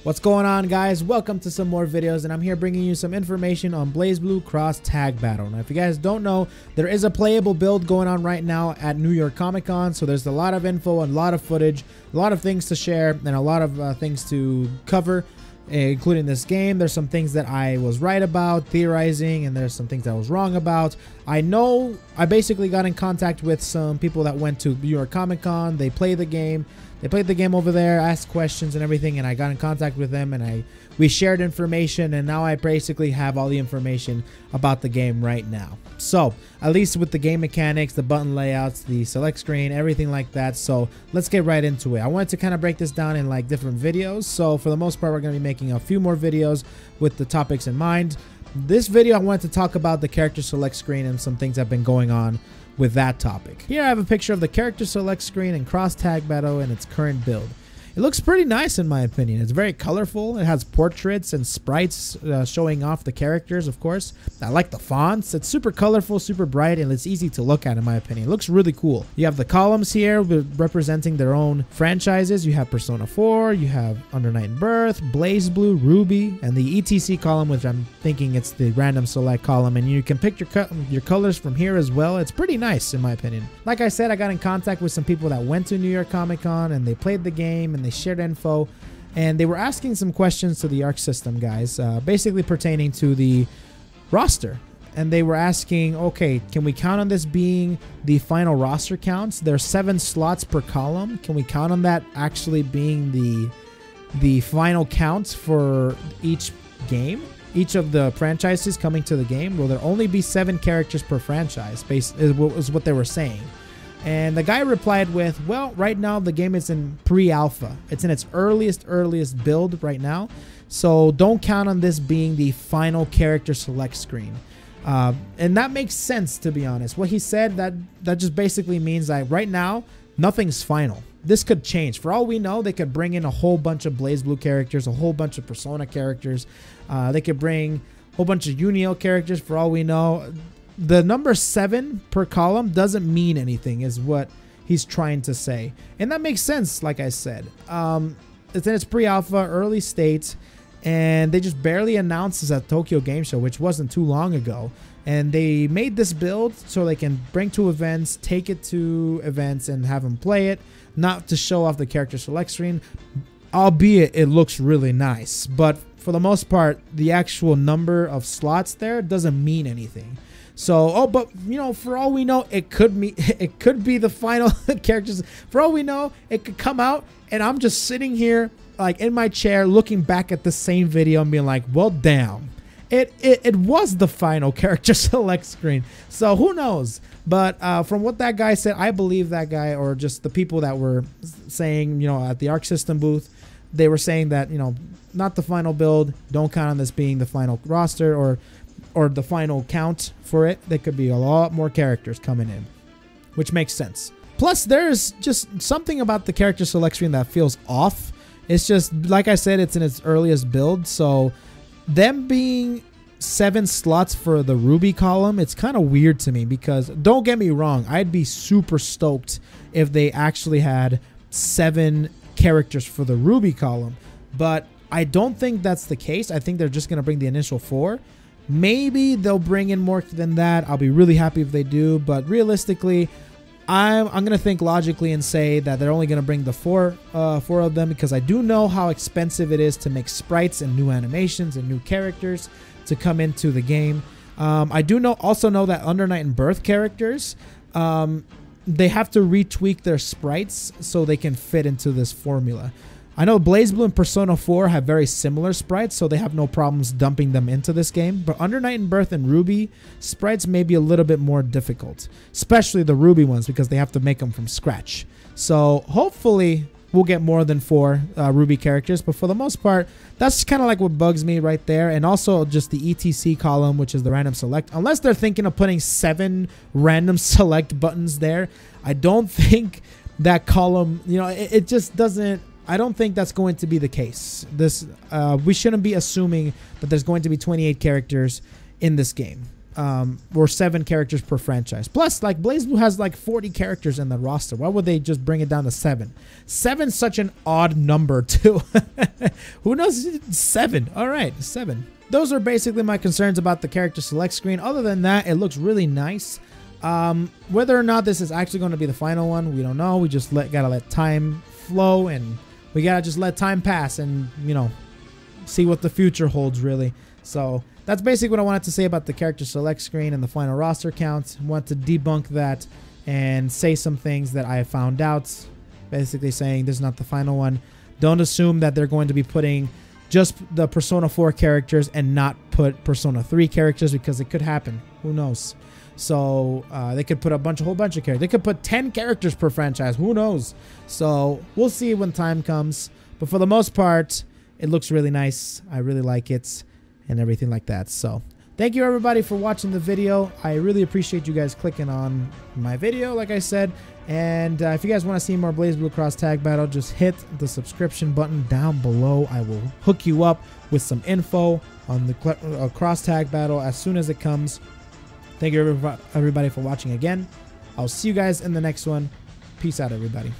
What's going on, guys? Welcome to some more videos, and I'm here bringing you some information on BlazBlue Cross Tag Battle. Now, if you guys don't know, there is a playable build going on right now at New York Comic Con, so there's a lot of info, a lot of footage, a lot of things to share, and a lot of things to cover, including this game. There's some things that I was right about, theorizing, and there's some things that I was wrong about. I know I basically got in contact with some people that went to New York Comic Con. They play the game. They played the game over there, asked questions and everything, and I got in contact with them, and we shared information, and now I basically have all the information about the game right now. So, at least with the game mechanics, the button layouts, the select screen, everything like that. So, let's get right into it. I wanted to kind of break this down in like different videos. So, for the most part, we're going to be making a few more videos with the topics in mind. This video, I wanted to talk about the character select screen and some things that have been going on with that topic. Here I have a picture of the character select screen and cross tag battle in its current build. It looks pretty nice in my opinion. It's very colorful. It has portraits and sprites showing off the characters, of course. I like the fonts. It's super colorful, super bright, and it's easy to look at in my opinion. It looks really cool. You have the columns here representing their own franchises. You have Persona 4, you have Under Night in Birth, BlazBlue, Ruby, and the ETC column, which I'm thinking it's the random select column, and you can pick your colors from here as well. It's pretty nice in my opinion. Like I said, I got in contact with some people that went to New York Comic Con and they played the game and they shared info, and they were asking some questions to the Arc System guys, basically pertaining to the roster. And they were asking, okay, can we count on this being the final roster counts? There's 7 slots per column. Can we count on that actually being the final counts for each game? Each of the franchises coming to the game? Will there only be 7 characters per franchise? Is what they were saying. And the guy replied with, well, right now the game is in pre-alpha. It's in its earliest build right now. So don't count on this being the final character select screen. And that makes sense, to be honest. What he said, that just basically means that right now, nothing's final. This could change. For all we know, they could bring in a whole bunch of BlazBlue characters, a whole bunch of Persona characters. They could bring a whole bunch of Unio characters, for all we know. The number 7 per column doesn't mean anything, is what he's trying to say. And that makes sense, like I said. It's in its pre-alpha, early state, and they just barely announced this at Tokyo Game Show, which wasn't too long ago. And they made this build so they can bring to events, take it to events, and have them play it, not to show off the character select screen, albeit it looks really nice. But for the most part, the actual number of slots there doesn't mean anything. So, but you know, for all we know, it could be the final characters. For all we know, it could come out and I'm just sitting here like in my chair looking back at the same video and being like, well, damn, it was the final character select screen. So who knows? But from what that guy said, I believe that guy, or just the people that were saying, you know, at the Arc System booth, they were saying that, you know, not the final build. Don't count on this being the final roster or the final count for it. There could be a lot more characters coming in, which makes sense. Plus, there's just something about the character select screen that feels off. It's just, like I said, it's in its earliest build, so them being 7 slots for the Ruby column, it's kind of weird to me, because don't get me wrong, I'd be super stoked if they actually had 7 characters for the Ruby column, but I don't think that's the case. I think they're just going to bring the initial 4. Maybe they'll bring in more than that. I'll be really happy if they do, but realistically, I'm going to think logically and say that they're only going to bring the 4 of them, because I do know how expensive it is to make sprites and new animations and new characters to come into the game. I do also know that Under Night in Birth characters, they have to retweak their sprites so they can fit into this formula. I know BlazBlue and Persona 4 have very similar sprites, so they have no problems dumping them into this game. But Under Night in Birth and Ruby sprites may be a little bit more difficult, especially the Ruby ones, because they have to make them from scratch. So hopefully we'll get more than 4 Ruby characters, but for the most part, that's kind of like what bugs me right there. And also just the ETC column, which is the random select. Unless they're thinking of putting 7 random select buttons there, I don't think that column, you know, it just doesn't. I don't think that's going to be the case. We shouldn't be assuming that there's going to be 28 characters in this game. or 7 characters per franchise. Plus, like, BlazBlue has like 40 characters in the roster. Why would they just bring it down to 7? 7's such an odd number too. Who knows? 7. All right, 7. Those are basically my concerns about the character select screen. Other than that, it looks really nice. Whether or not this is actually going to be the final one, we don't know. We just gotta let time flow, and we gotta just let time pass and, you know, see what the future holds, really. So that's basically what I wanted to say about the character select screen and the final roster count. I want to debunk that and say some things that I found out, basically saying this is not the final one. Don't assume that they're going to be putting just the Persona 4 characters and not put Persona 3 characters, because it could happen. Who knows? So they could put a whole bunch of characters. They could put 10 characters per franchise. Who knows? So we'll see when time comes. But for the most part, it looks really nice. I really like it and everything like that. So thank you everybody for watching the video. I really appreciate you guys clicking on my video, like I said. And if you guys want to see more BlazBlue Cross Tag Battle, just hit the subscription button down below. I will hook you up with some info on the Cross Tag Battle as soon as it comes. Thank you everybody for watching again. I'll see you guys in the next one. Peace out, everybody.